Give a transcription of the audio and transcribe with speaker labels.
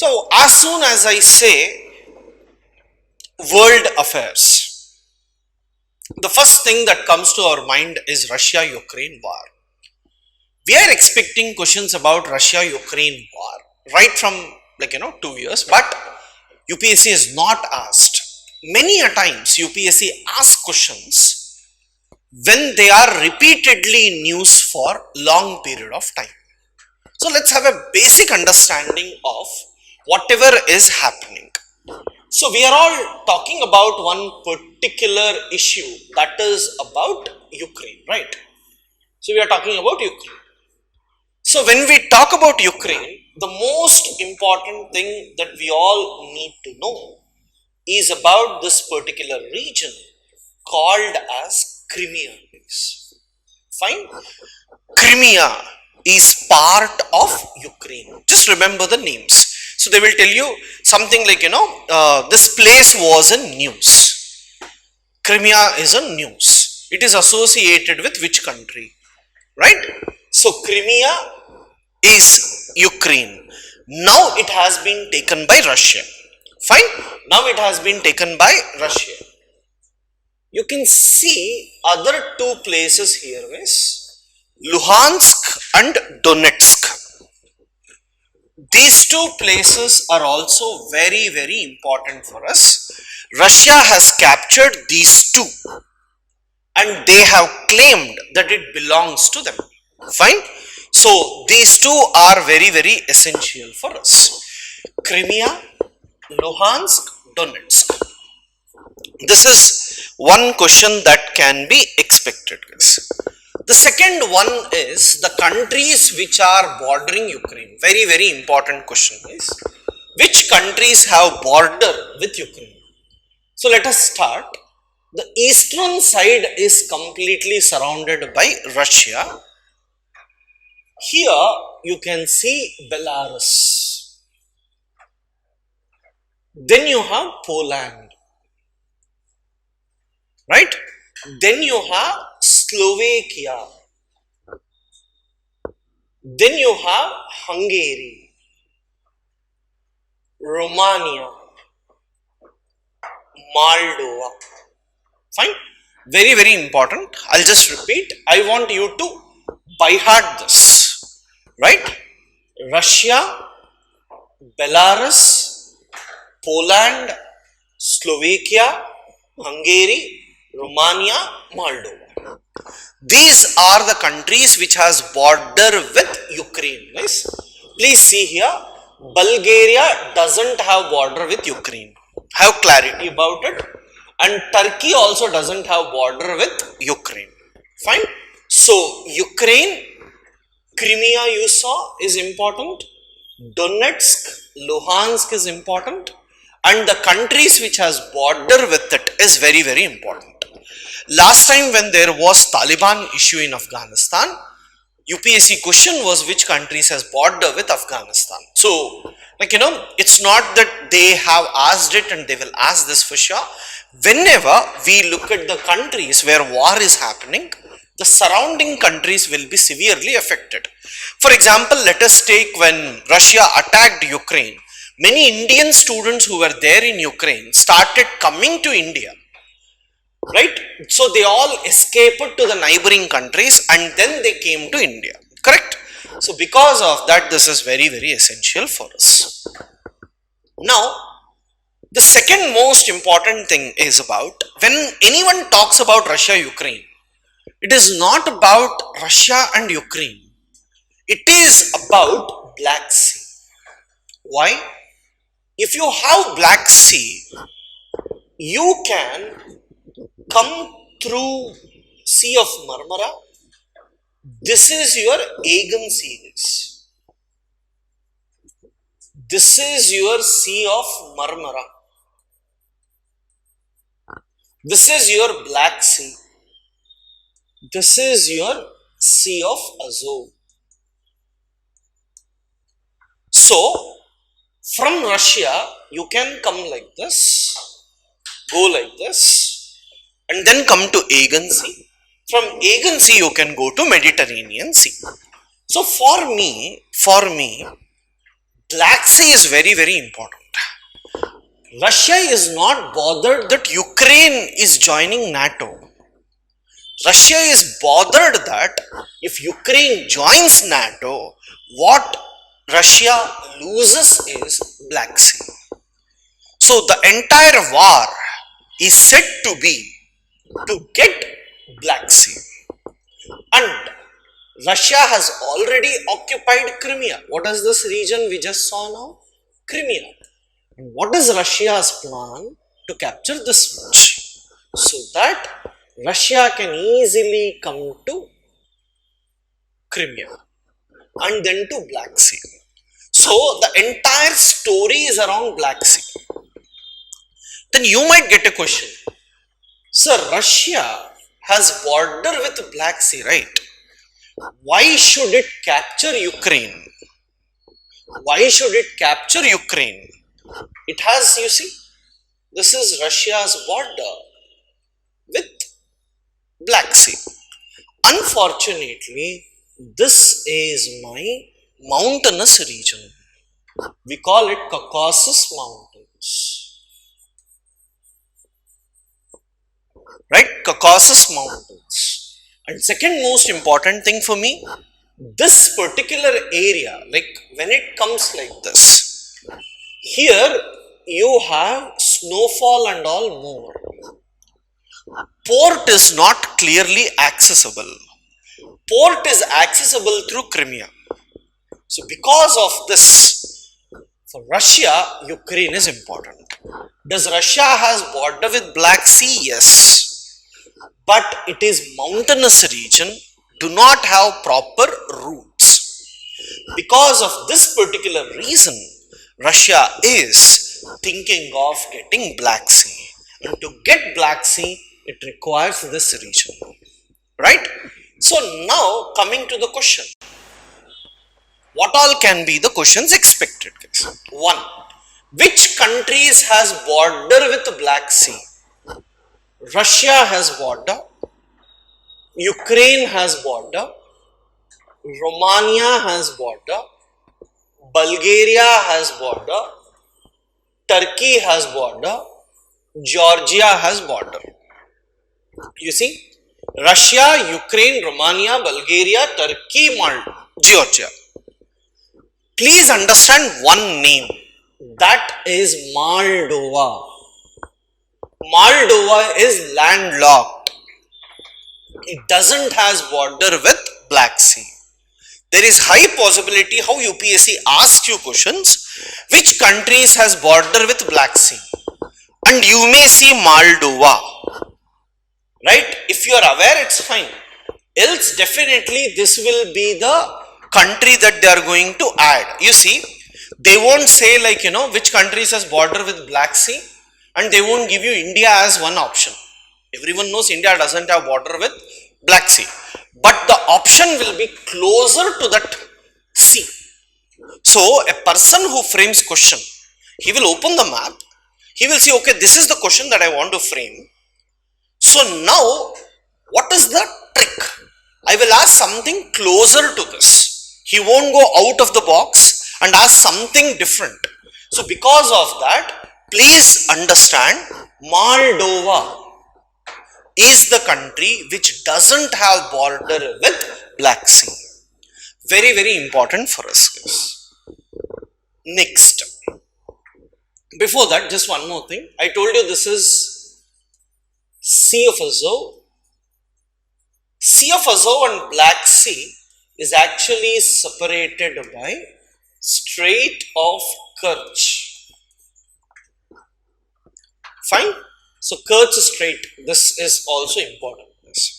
Speaker 1: So as soon as I say world affairs, the first thing that comes to our mind is Russia-Ukraine war. We are expecting questions about Russia-Ukraine war right from 2 years, but UPSC is not asked. Many a times UPSC asks questions when they are repeatedly in news for long period of time. So let's have a basic understanding of whatever is happening. So we are all talking about one particular issue, that is about Ukraine, right? So we are talking about Ukraine. So when we talk about Ukraine, the most important thing that we all need to know is about this particular region called as Crimea. Fine? Crimea is part of Ukraine. Just remember the names. So they will tell you something like, this place was in news. Crimea is a news. It is associated with which country? Right? So Crimea is Ukraine. Now it has been taken by Russia. Fine? Now it has been taken by Russia. You can see other two places here is Luhansk and Donetsk. These two places are also very, very important for us. Russia has captured these two and they have claimed that it belongs to them. Fine? So these two are very, very essential for us. Crimea, Luhansk, Donetsk. This is one question that can be expected. The second one is the countries which are bordering Ukraine. Very, very important question is which countries have border with Ukraine. So let us start. The eastern side is completely surrounded by Russia. Here you can see Belarus. Then you have Poland. Right? Then you have Slovakia. Then you have Hungary, Romania, Moldova. Fine? Very, very important. I'll just repeat. I want you to by heart this. Right? Russia, Belarus, Poland, Slovakia, Hungary, Romania, Moldova. These are the countries which has border with Ukraine. Nice. Please see here, Bulgaria doesn't have border with Ukraine. Have clarity about it. And Turkey also doesn't have border with Ukraine. Fine. So Ukraine, Crimea you saw is important. Donetsk, Luhansk is important. And the countries which has border with it is very, very important. Last time when there was Taliban issue in Afghanistan, UPSC question was which countries has border with Afghanistan. So, it's not that they have asked it and they will ask this for sure. Whenever we look at the countries where war is happening, the surrounding countries will be severely affected. For example, let us take when Russia attacked Ukraine. Many Indian students who were there in Ukraine started coming to India. Right? So they all escaped to the neighboring countries and then they came to India. Correct? So because of that, this is very, very essential for us. Now, the second most important thing is about when anyone talks about Russia-Ukraine, it is not about Russia and Ukraine. It is about Black Sea. Why? If you have Black Sea, you can come through Sea of Marmara. This is your Aegean Sea. This is your Sea of Marmara. This is your Black Sea. This is your Sea of Azov. So, from Russia, you can come like this, go like this, and then come to Aegean Sea. From Aegean Sea, you can go to Mediterranean Sea. So, for me, Black Sea is very, very important. Russia is not bothered that Ukraine is joining NATO. Russia is bothered that if Ukraine joins NATO, what Russia loses is Black Sea. So the entire war is said to be to get Black Sea. And Russia has already occupied Crimea. What is this region we just saw now? Crimea. And what is Russia's plan to capture this much? So that Russia can easily come to Crimea and then to Black Sea. So the entire story is around Black Sea. Then you might get a question. Sir, Russia has border with Black Sea, right? Why should it capture Ukraine? Why should it capture Ukraine? It has, you see, this is Russia's border with Black Sea. Unfortunately, this is my mountainous region. We call it Caucasus Mountains. Right? Caucasus Mountains. And second most important thing for me, this particular area, like when it comes like this, here you have snowfall and all more. Port is not clearly accessible. Port is accessible through Crimea. So because of this, for Russia, Ukraine is important. Does Russia has border with Black Sea? Yes. But it is mountainous region, do not have proper routes. Because of this particular reason, Russia is thinking of getting Black Sea. And to get Black Sea, it requires this region. Right? So now coming to the question. What all can be the questions expected? 1. Which countries has border with Black Sea? Russia has border, Ukraine has border, Romania has border, Bulgaria has border, Turkey has border, Georgia has border. You see, Russia, Ukraine, Romania, Bulgaria, Turkey, Georgia. Please understand one name, that is Moldova. Moldova is landlocked. It doesn't has border with Black Sea. There is high possibility how UPSC asks you questions, which countries has border with Black Sea? And you may see Moldova. Right? If you are aware, it's fine. Else definitely this will be the country that they are going to add. You see, they won't say like, which countries has border with Black Sea. And they won't give you India as one option. Everyone knows India doesn't have border with Black Sea. But the option will be closer to that sea. So a person who frames question, he will open the map. He will say, okay, this is the question that I want to frame. So now, what is the trick? I will ask something closer to this. He won't go out of the box and ask something different. So because of that, please understand, Moldova is the country which doesn't have border with Black Sea. Very, very important for us. Next. Before that, just one more thing. I told you this is Sea of Azov. Sea of Azov and Black Sea is actually separated by Strait of Kerch. Fine. So Kerch Strait, this is also important.